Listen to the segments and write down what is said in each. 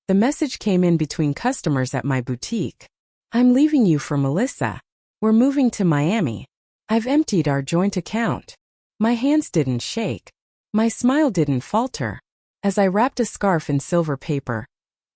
The message came in between customers at my boutique. I'm leaving you for Melissa. We're moving to Miami. I've emptied our joint account. My hands didn't shake. My smile didn't falter. As I wrapped a scarf in silver paper,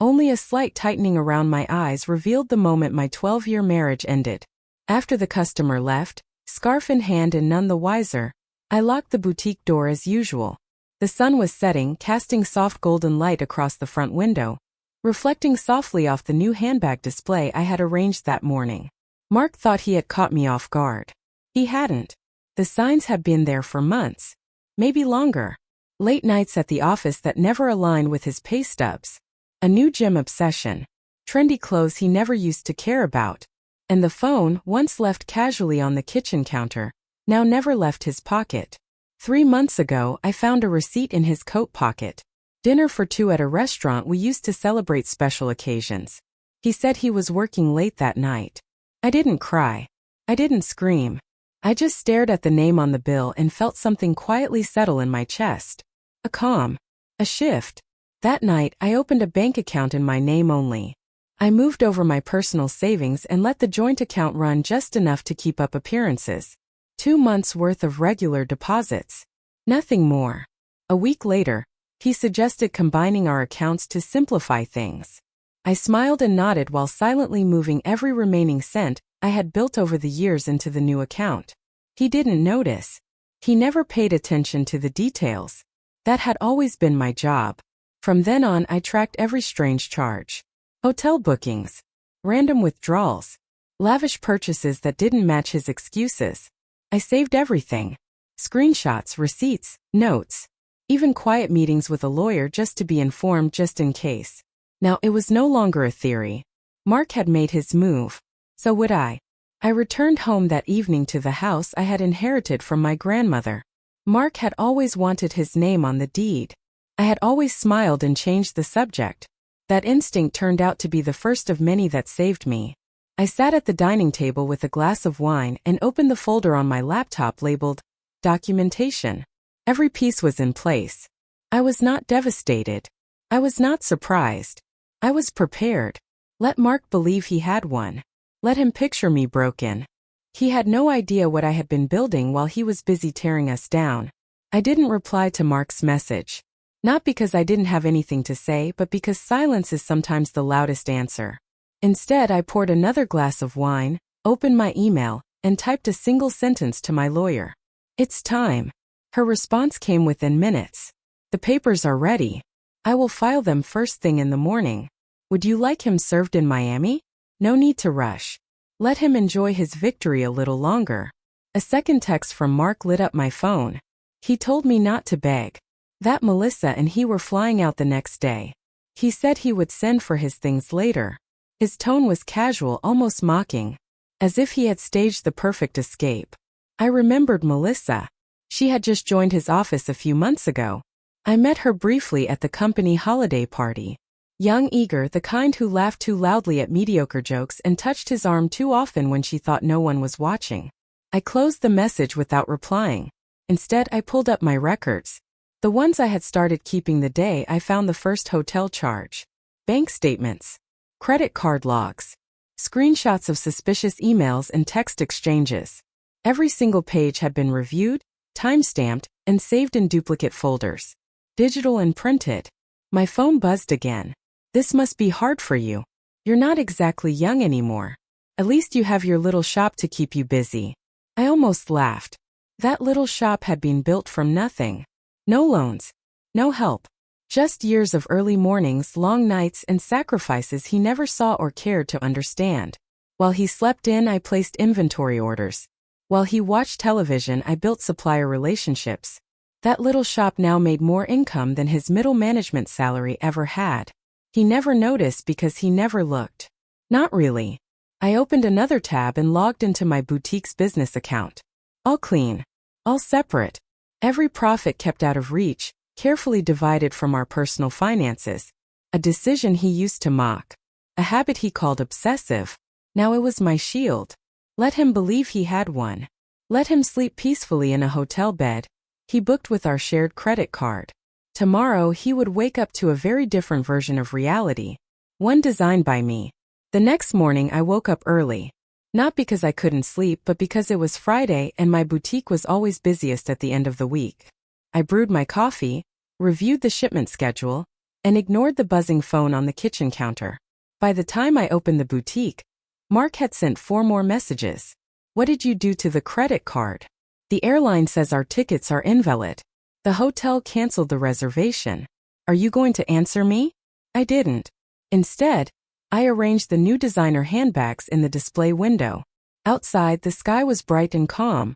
only a slight tightening around my eyes revealed the moment my 12-year marriage ended. After the customer left, scarf in hand and none the wiser, I locked the boutique door as usual. The sun was setting, casting soft golden light across the front window, reflecting softly off the new handbag display I had arranged that morning. Mark thought he had caught me off guard. He hadn't. The signs had been there for months, maybe longer. Late nights at the office that never aligned with his pay stubs. A new gym obsession. Trendy clothes he never used to care about. And the phone, once left casually on the kitchen counter, now never left his pocket. 3 months ago, I found a receipt in his coat pocket. Dinner for 2 at a restaurant we used to celebrate special occasions. He said he was working late that night. I didn't cry. I didn't scream. I just stared at the name on the bill and felt something quietly settle in my chest. A calm. A shift. That night, I opened a bank account in my name only. I moved over my personal savings and let the joint account run just enough to keep up appearances. 2 months' worth of regular deposits. Nothing more. A week later, he suggested combining our accounts to simplify things. I smiled and nodded while silently moving every remaining cent I had built over the years into the new account. He didn't notice. He never paid attention to the details. That had always been my job. From then on, I tracked every strange charge. Hotel bookings. Random withdrawals. Lavish purchases that didn't match his excuses. I saved everything. Screenshots, receipts, notes. Even quiet meetings with a lawyer just to be informed just in case. Now it was no longer a theory. Mark had made his move. So would I. I returned home that evening to the house I had inherited from my grandmother. Mark had always wanted his name on the deed. I had always smiled and changed the subject. That instinct turned out to be the first of many that saved me. I sat at the dining table with a glass of wine and opened the folder on my laptop labeled Documentation. Every piece was in place. I was not devastated. I was not surprised. I was prepared. Let Mark believe he had one. Let him picture me broken. He had no idea what I had been building while he was busy tearing us down. I didn't reply to Mark's message. Not because I didn't have anything to say, but because silence is sometimes the loudest answer. Instead, I poured another glass of wine, opened my email, and typed a single sentence to my lawyer. It's time. Her response came within minutes. The papers are ready. I will file them first thing in the morning. Would you like him served in Miami? No need to rush. Let him enjoy his victory a little longer. A second text from Mark lit up my phone. He told me not to beg. That Melissa and he were flying out the next day. He said he would send for his things later. His tone was casual, almost mocking, as if he had staged the perfect escape. I remembered Melissa. She had just joined his office a few months ago. I met her briefly at the company holiday party. Young, eager, the kind who laughed too loudly at mediocre jokes and touched his arm too often when she thought no one was watching. I closed the message without replying. Instead, I pulled up my records. The ones I had started keeping the day I found the first hotel charge. Bank statements. Credit card logs. Screenshots of suspicious emails and text exchanges. Every single page had been reviewed, time-stamped, and saved in duplicate folders. Digital and printed. My phone buzzed again. This must be hard for you. You're not exactly young anymore. At least you have your little shop to keep you busy. I almost laughed. That little shop had been built from nothing. No loans. No help. Just years of early mornings, long nights, and sacrifices he never saw or cared to understand. While he slept in, I placed inventory orders. While he watched television, I built supplier relationships. That little shop now made more income than his middle management salary ever had. He never noticed because he never looked. Not really. I opened another tab and logged into my boutique's business account. All clean. All separate. Every profit kept out of reach, carefully divided from our personal finances. A decision he used to mock. A habit he called obsessive. Now it was my shield. Let him believe he had one. Let him sleep peacefully in a hotel bed he booked with our shared credit card. Tomorrow he would wake up to a very different version of reality, one designed by me. The next morning I woke up early. Not because I couldn't sleep, but because it was Friday and my boutique was always busiest at the end of the week. I brewed my coffee, reviewed the shipment schedule, and ignored the buzzing phone on the kitchen counter. By the time I opened the boutique, Mark had sent 4 more messages. What did you do to the credit card? The airline says our tickets are invalid. The hotel canceled the reservation. Are you going to answer me? I didn't. Instead, I arranged the new designer handbags in the display window. Outside, the sky was bright and calm,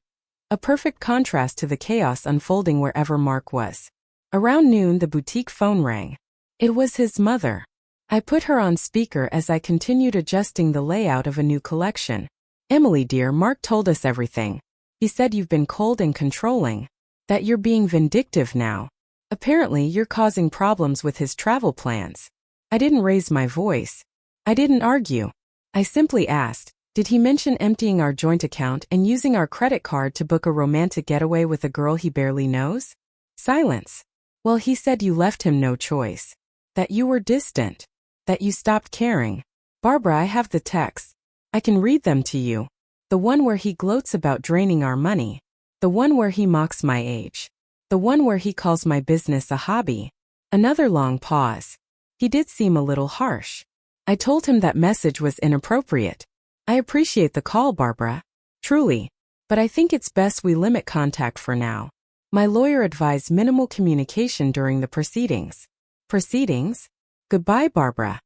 a perfect contrast to the chaos unfolding wherever Mark was. Around noon, the boutique phone rang. It was his mother. I put her on speaker as I continued adjusting the layout of a new collection. Emily dear, Mark told us everything. He said you've been cold and controlling, that you're being vindictive now. Apparently, you're causing problems with his travel plans. I didn't raise my voice. I didn't argue. I simply asked, did he mention emptying our joint account and using our credit card to book a romantic getaway with a girl he barely knows? Silence. Well, he said you left him no choice. That you were distant. That you stopped caring. Barbara, I have the texts. I can read them to you. The one where he gloats about draining our money. The one where he mocks my age. The one where he calls my business a hobby. Another long pause. He did seem a little harsh. I told him that message was inappropriate. I appreciate the call, Barbara. Truly. But I think it's best we limit contact for now. My lawyer advised minimal communication during the proceedings. Proceedings? Goodbye, Barbara.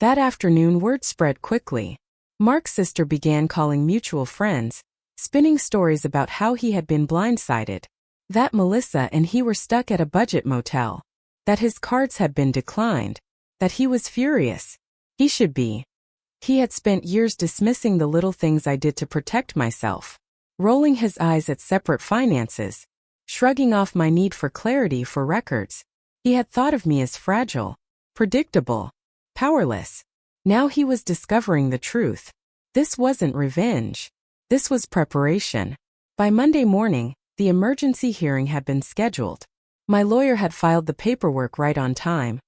That afternoon, word spread quickly. Mark's sister began calling mutual friends, spinning stories about how he had been blindsided, that Melissa and he were stuck at a budget motel, that his cards had been declined, that he was furious. He should be. He had spent years dismissing the little things I did to protect myself, rolling his eyes at separate finances, shrugging off my need for clarity for records. He had thought of me as fragile, predictable, powerless. Now he was discovering the truth. This wasn't revenge. This was preparation. By Monday morning, the emergency hearing had been scheduled. My lawyer had filed the paperwork right on time,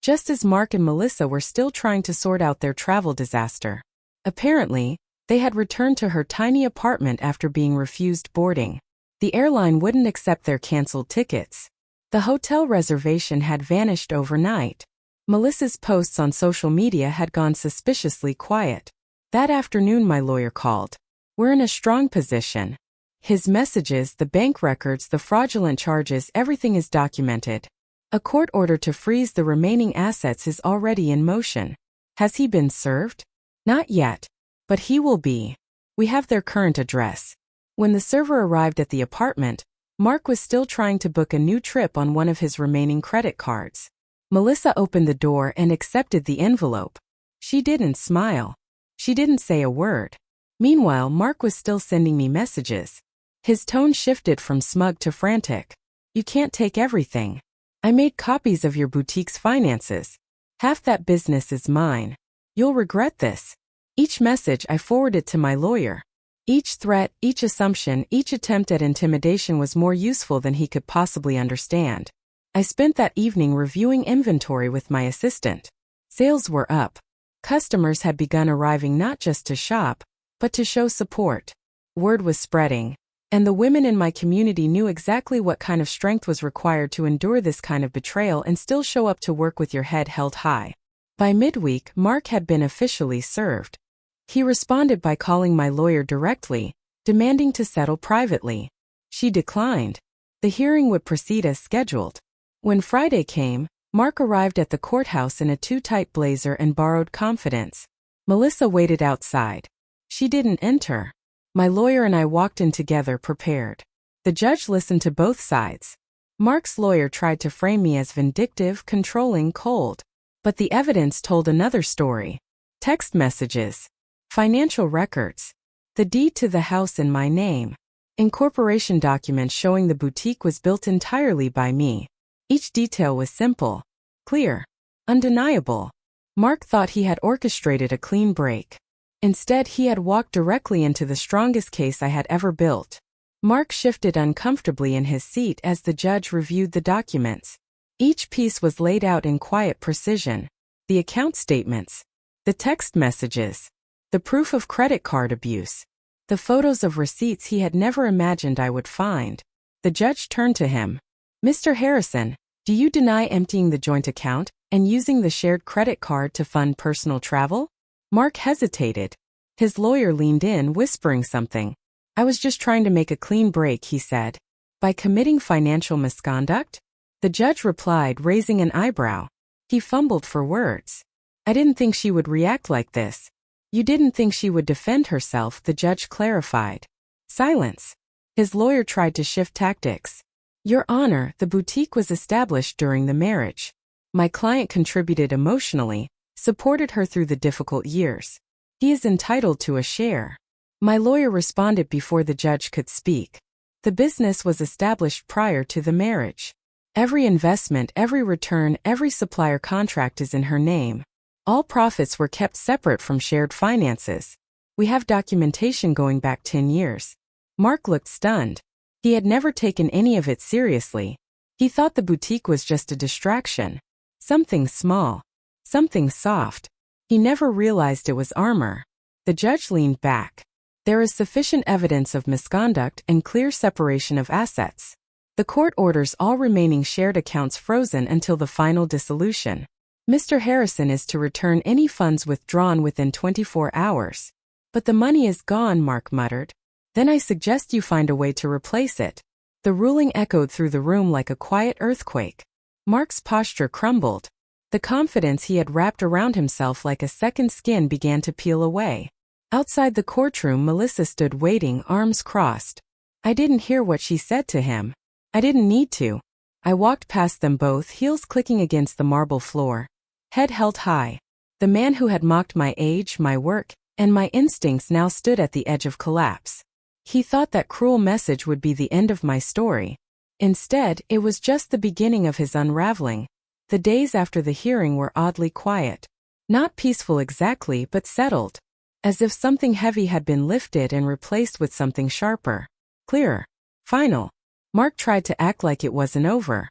just as Mark and Melissa were still trying to sort out their travel disaster. Apparently, they had returned to her tiny apartment after being refused boarding. The airline wouldn't accept their canceled tickets. The hotel reservation had vanished overnight. Melissa's posts on social media had gone suspiciously quiet. That afternoon my lawyer called. We're in a strong position. His messages, the bank records, the fraudulent charges, everything is documented. A court order to freeze the remaining assets is already in motion. Has he been served? Not yet. But he will be. We have their current address. When the server arrived at the apartment, Mark was still trying to book a new trip on one of his remaining credit cards. Melissa opened the door and accepted the envelope. She didn't smile. She didn't say a word. Meanwhile, Mark was still sending me messages. His tone shifted from smug to frantic. You can't take everything. I made copies of your boutique's finances. Half that business is mine. You'll regret this. Each message I forwarded to my lawyer. Each threat, each assumption, each attempt at intimidation was more useful than he could possibly understand. I spent that evening reviewing inventory with my assistant. Sales were up. Customers had begun arriving not just to shop, but to show support. Word was spreading, and the women in my community knew exactly what kind of strength was required to endure this kind of betrayal and still show up to work with your head held high. By midweek, Mark had been officially served. He responded by calling my lawyer directly, demanding to settle privately. She declined. The hearing would proceed as scheduled. When Friday came, Mark arrived at the courthouse in a too-tight blazer and borrowed confidence. Melissa waited outside. She didn't enter. My lawyer and I walked in together prepared. The judge listened to both sides. Mark's lawyer tried to frame me as vindictive, controlling, cold. But the evidence told another story. Text messages. Financial records. The deed to the house in my name. Incorporation documents showing the boutique was built entirely by me. Each detail was simple, clear, undeniable. Mark thought he had orchestrated a clean break. Instead, he had walked directly into the strongest case I had ever built. Mark shifted uncomfortably in his seat as the judge reviewed the documents. Each piece was laid out in quiet precision. The account statements, the text messages, the proof of credit card abuse, the photos of receipts he had never imagined I would find. The judge turned to him. Mr. Harrison, do you deny emptying the joint account and using the shared credit card to fund personal travel? Mark hesitated. His lawyer leaned in, whispering something. I was just trying to make a clean break, he said. By committing financial misconduct? The judge replied, raising an eyebrow. He fumbled for words. I didn't think she would react like this. You didn't think she would defend herself, the judge clarified. Silence. His lawyer tried to shift tactics. Your Honor, the boutique was established during the marriage. My client contributed emotionally, supported her through the difficult years. He is entitled to a share. My lawyer responded before the judge could speak. The business was established prior to the marriage. Every investment, every return, every supplier contract is in her name. All profits were kept separate from shared finances. We have documentation going back 10 years. Mark looked stunned. He had never taken any of it seriously. He thought the boutique was just a distraction. Something small. Something soft. He never realized it was armor. The judge leaned back. There is sufficient evidence of misconduct and clear separation of assets. The court orders all remaining shared accounts frozen until the final dissolution. Mr. Harrison is to return any funds withdrawn within 24 hours. But the money is gone, Mark muttered. Then I suggest you find a way to replace it. The ruling echoed through the room like a quiet earthquake. Mark's posture crumbled. The confidence he had wrapped around himself like a second skin began to peel away. Outside the courtroom, Melissa stood waiting, arms crossed. I didn't hear what she said to him. I didn't need to. I walked past them both, heels clicking against the marble floor. Head held high. The man who had mocked my age, my work, and my instincts now stood at the edge of collapse. He thought that cruel message would be the end of my story. Instead, it was just the beginning of his unraveling. The days after the hearing were oddly quiet. Not peaceful exactly, but settled. As if something heavy had been lifted and replaced with something sharper. Clearer. Final. Mark tried to act like it wasn't over.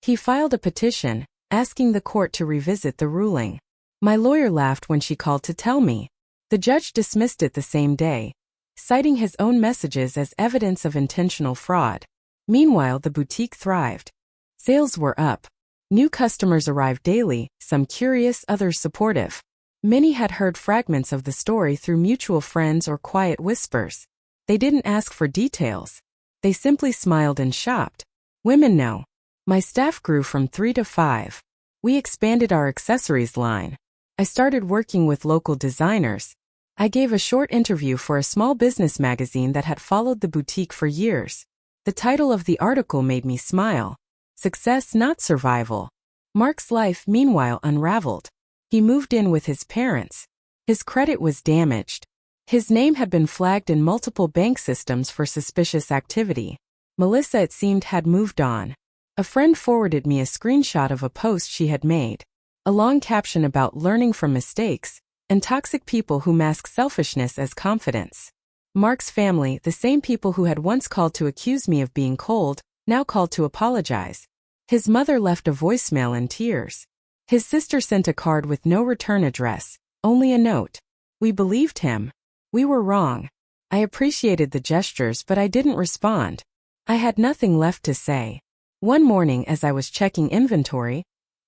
He filed a petition, asking the court to revisit the ruling. My lawyer laughed when she called to tell me. The judge dismissed it the same day, citing his own messages as evidence of intentional fraud. Meanwhile, the boutique thrived. Sales were up. New customers arrived daily, some curious, others supportive. Many had heard fragments of the story through mutual friends or quiet whispers. They didn't ask for details. They simply smiled and shopped. Women know. My staff grew from 3 to 5. We expanded our accessories line. I started working with local designers. I gave a short interview for a small business magazine that had followed the boutique for years. The title of the article made me smile. Success, not survival. Mark's life, meanwhile, unraveled. He moved in with his parents. His credit was damaged. His name had been flagged in multiple bank systems for suspicious activity. Melissa, it seemed, had moved on. A friend forwarded me a screenshot of a post she had made. A long caption about learning from mistakes and toxic people who mask selfishness as confidence. Mark's family, the same people who had once called to accuse me of being cold, now called to apologize. His mother left a voicemail in tears. His sister sent a card with no return address, only a note. We believed him. We were wrong. I appreciated the gestures, but I didn't respond. I had nothing left to say. One morning, as I was checking inventory,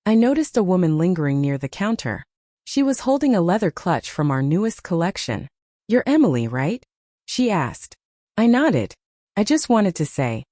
I noticed a woman lingering near the counter. She was holding a leather clutch from our newest collection. You're Emily, right? She asked. I nodded. I just wanted to say,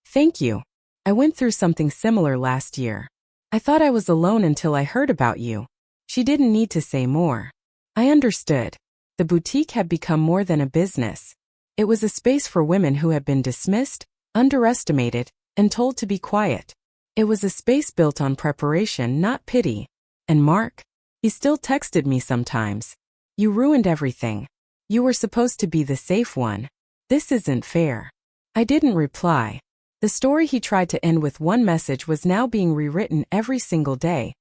thank you. I went through something similar last year. I thought I was alone until I heard about you. She didn't need to say more. I understood. The boutique had become more than a business. It was a space for women who had been dismissed, underestimated, and told to be quiet. It was a space built on preparation, not pity. And Mark? He still texted me sometimes. You ruined everything. You were supposed to be the safe one. This isn't fair. I didn't reply. The story he tried to end with one message was now being rewritten every single day.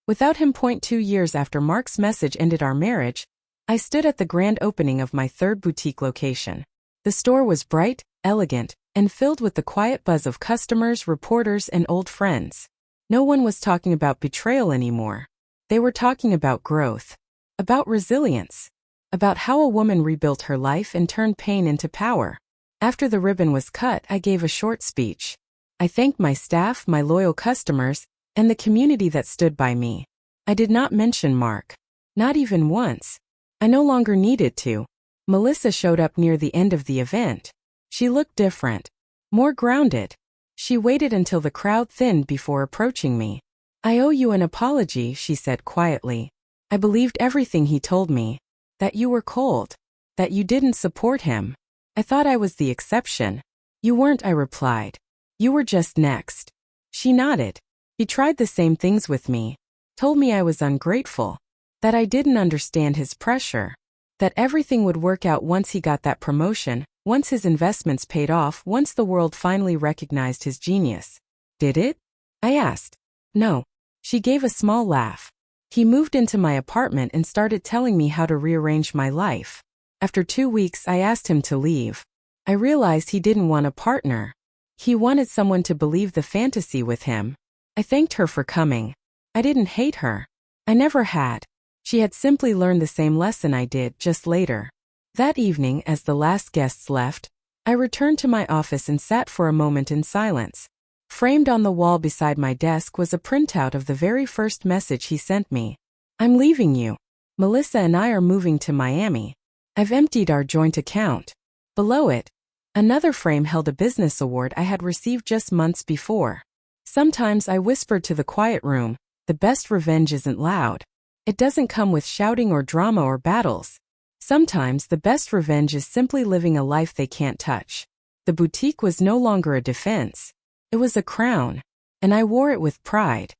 Without him. 2 years after Mark's message ended our marriage, I stood at the grand opening of my third boutique location. The store was bright, elegant, and filled with the quiet buzz of customers, reporters, and old friends. No one was talking about betrayal anymore. They were talking about growth, about resilience, about how a woman rebuilt her life and turned pain into power. After the ribbon was cut, I gave a short speech. I thanked my staff, my loyal customers, and the community that stood by me. I did not mention Mark. Not even once. I no longer needed to. Melissa showed up near the end of the event. She looked different, more grounded. She waited until the crowd thinned before approaching me. "I owe you an apology," she said quietly. "I believed everything he told me. That you were cold. That you didn't support him. I thought I was the exception." "You weren't," I replied. "You were just next." She nodded. He tried the same things with me. Told me I was ungrateful. That I didn't understand his pressure. That everything would work out once he got that promotion, once his investments paid off, once the world finally recognized his genius. "Did it?" I asked. "No." She gave a small laugh. "He moved into my apartment and started telling me how to rearrange my life. After 2 weeks, I asked him to leave. I realized he didn't want a partner. He wanted someone to believe the fantasy with him. I thanked her for coming. I didn't hate her. I never had. She had simply learned the same lesson I did, just later." That evening, as the last guests left, I returned to my office and sat for a moment in silence. Framed on the wall beside my desk was a printout of the very first message he sent me. "I'm leaving you. Melissa and I are moving to Miami. I've emptied our joint account." Below it, another frame held a business award I had received just months before. Sometimes, I whispered to the quiet room, the best revenge isn't loud. It doesn't come with shouting or drama or battles. Sometimes the best revenge is simply living a life they can't touch. The boutique was no longer a defense. It was a crown, and I wore it with pride.